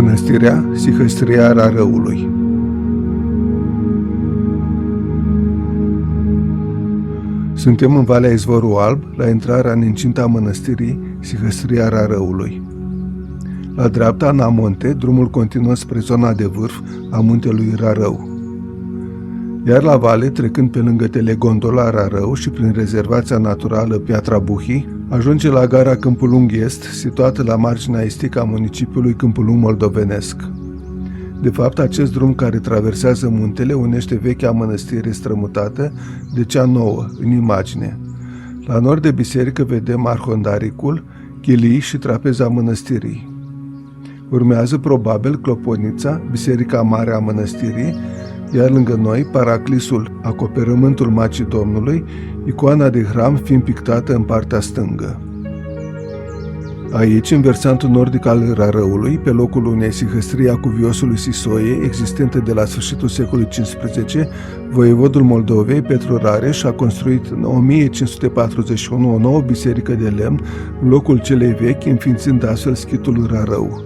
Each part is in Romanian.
Mănăstirea Sihăstria Rarăului. Suntem în Valea Izvorul Alb, la intrarea în incinta mănăstirii Sihăstria Rarăului. La dreapta, în amonte, drumul continuă spre zona de vârf a muntelui Rarău. Iar la vale, trecând pe lângă telegondola Rarău și prin rezervația naturală Piatra Buhii, ajunge la gara Câmpul Lung Est, situată la marginea estică a municipiului Câmpul Lung moldovenesc. De fapt, acest drum care traversează muntele unește vechea mănăstire strămutată de cea nouă, în imagine. La nord de biserică vedem arhondaricul, chilii și trapeza mănăstirii. Urmează probabil clopotnița, biserica mare a mănăstirii, iar lângă noi paraclisul, acoperământul Maicii Domnului, icoana de hram fiind pictată în partea stângă. Aici, în versantul nordic al Rarăului, pe locul unei sihăstrii a cuviosului Sisoie, existente de la sfârșitul secolului XV, voievodul Moldovei, Petru Rareș, a construit în 1541 o nouă biserică de lemn în locul celei vechi, înființând astfel schitul Rarău.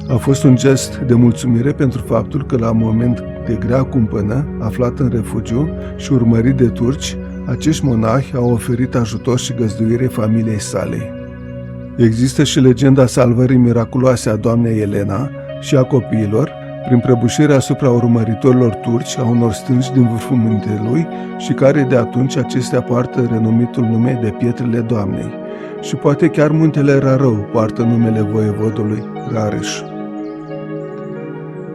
A fost un gest de mulțumire pentru faptul că la moment de grea cumpănă, aflat în refugiu și urmărit de turci, acești monahi au oferit ajutor și găzduire familiei sale. Există și legenda salvării miraculoase a doamnei Elena și a copiilor, prin prăbușirea asupra urmăritorilor turci a unor stânci din vârful muntelui și care de atunci acestea poartă renumitul nume de Pietrele Doamnei. Și poate chiar muntele Rarău poartă numele voievodului Rareș.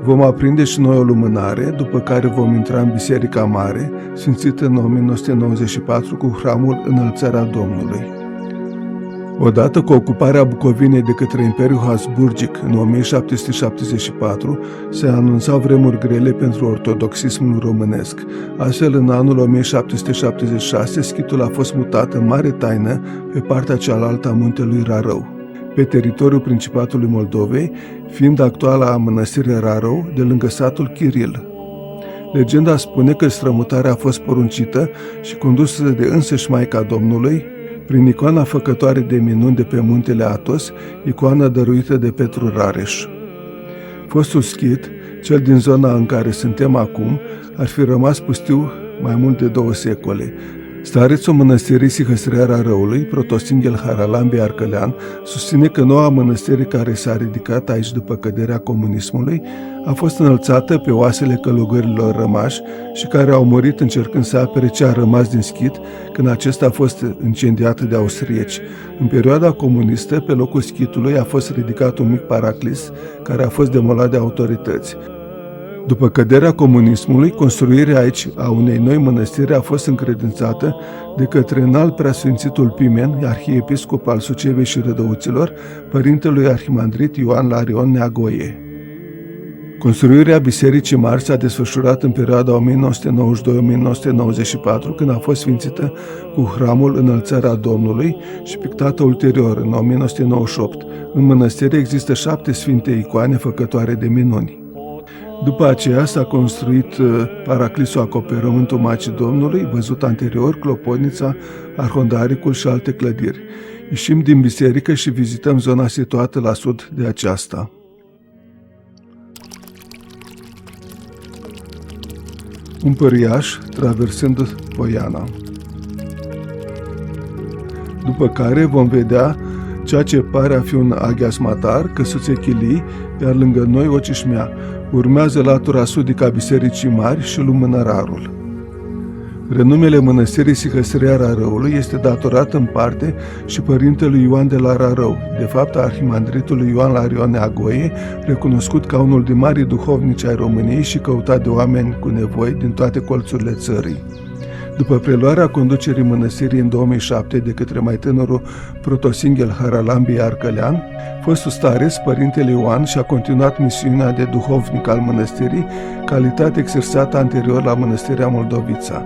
Vom aprinde și noi o lumânare, după care vom intra în Biserica Mare, sfințită în 1994 cu hramul Înălțarea Domnului. Odată cu ocuparea Bucovinei de către Imperiul Habsburgic în 1774, se anunțau vremuri grele pentru ortodoxismul românesc. Astfel, în anul 1776, schitul a fost mutat în mare taină pe partea cealaltă a muntelui Rarău, pe teritoriul Principatului Moldovei, fiind actuala mănăstire Rarău, de lângă satul Chiril. Legenda spune că strămutarea a fost poruncită și condusă de însăși Maica Domnului, prin icoana făcătoare de minuni de pe muntele Atos, icoana dăruită de Petru Rareș. Fostul schit, cel din zona în care suntem acum, ar fi rămas pustiu mai mult de 2 secole. Starețul mănăstirii Sihăstria Rarăului, Protosinghel Haralambi Arcălean, susține că noua mănăstire care s-a ridicat aici după căderea comunismului a fost înălțată pe oasele călugărilor rămași și care au murit încercând să apere ce a rămas din schit când acesta a fost incendiat de austrieci. În perioada comunistă, pe locul schitului a fost ridicat un mic paraclis care a fost demolat de autorități. După căderea comunismului, construirea aici a unei noi mănăstiri a fost încredințată de către înalt preasfințitul Pimen, arhiepiscop al Sucevei și Rădăuților, părintelui arhimandrit Ioan Larion Neagoie. Construirea Bisericii Mari s-a desfășurat în perioada 1992-1994, când a fost sfințită cu hramul Înălțarea Domnului și pictată ulterior, în 1998. În mănăstire există 7 sfinte icoane făcătoare de minuni. După aceea s-a construit paraclisul acoperământul Maicii Domnului, văzut anterior, clopotnița, arhondaricul și alte clădiri. Ieșim din biserică și vizităm zona situată la sud de aceasta. Un păriaș traversând Poiana. După care vom vedea ceea ce pare a fi un aghias matar, căsuțe chilii, iar lângă noi o cișmea. Urmează latura sudică a Bisericii Mari și lumânărarul. Renumele mănăstirii Sihăstria Rarăului este datorat în parte și părintelui Ioan de la Rarău, de fapt arhimandritului Ioan Larion Neagoie, recunoscut ca unul din marii duhovnici ai României și căutat de oameni cu nevoi din toate colțurile țării. După preluarea conducerii mănăstirii în 2007 de către mai tânărul Protosinghel Haralambi Arcălean, fostul stareț, părintele Ioan, și-a continuat misiunea de duhovnic al mănăstirii, calitate exersată anterior la mănăstirea Moldovița.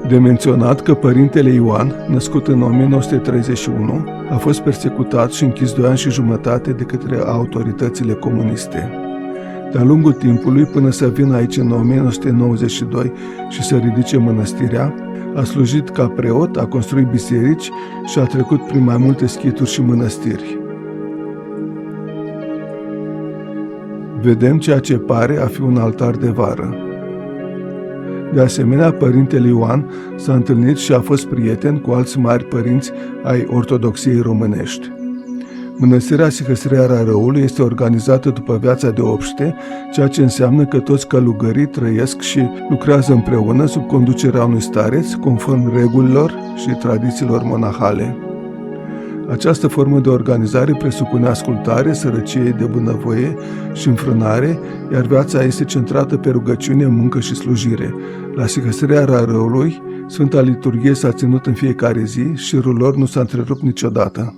De menționat că părintele Ioan, născut în 1931, a fost persecutat și închis 2 ani și jumătate de către autoritățile comuniste. De-a lungul timpului, până să vină aici în 1992 și să ridice mănăstirea, a slujit ca preot, a construit biserici și a trecut prin mai multe schituri și mănăstiri. vedem ceea ce pare a fi un altar de vară. De asemenea, părintele Ioan s-a întâlnit și a fost prieten cu alți mari părinți ai ortodoxiei românești. Mănăstirea Sihăstria Rarăului este organizată după viața de obște, ceea ce înseamnă că toți călugării trăiesc și lucrează împreună sub conducerea unui stareț, conform regulilor și tradițiilor monahale. Această formă de organizare presupune ascultare, sărăcie de bunăvoie și înfrânare, iar viața este centrată pe rugăciune, muncă și slujire. La Sihăstria Rarăului, Sfânta Liturghie s-a ținut în fiecare zi și șirul lor nu s-a întrerupt niciodată.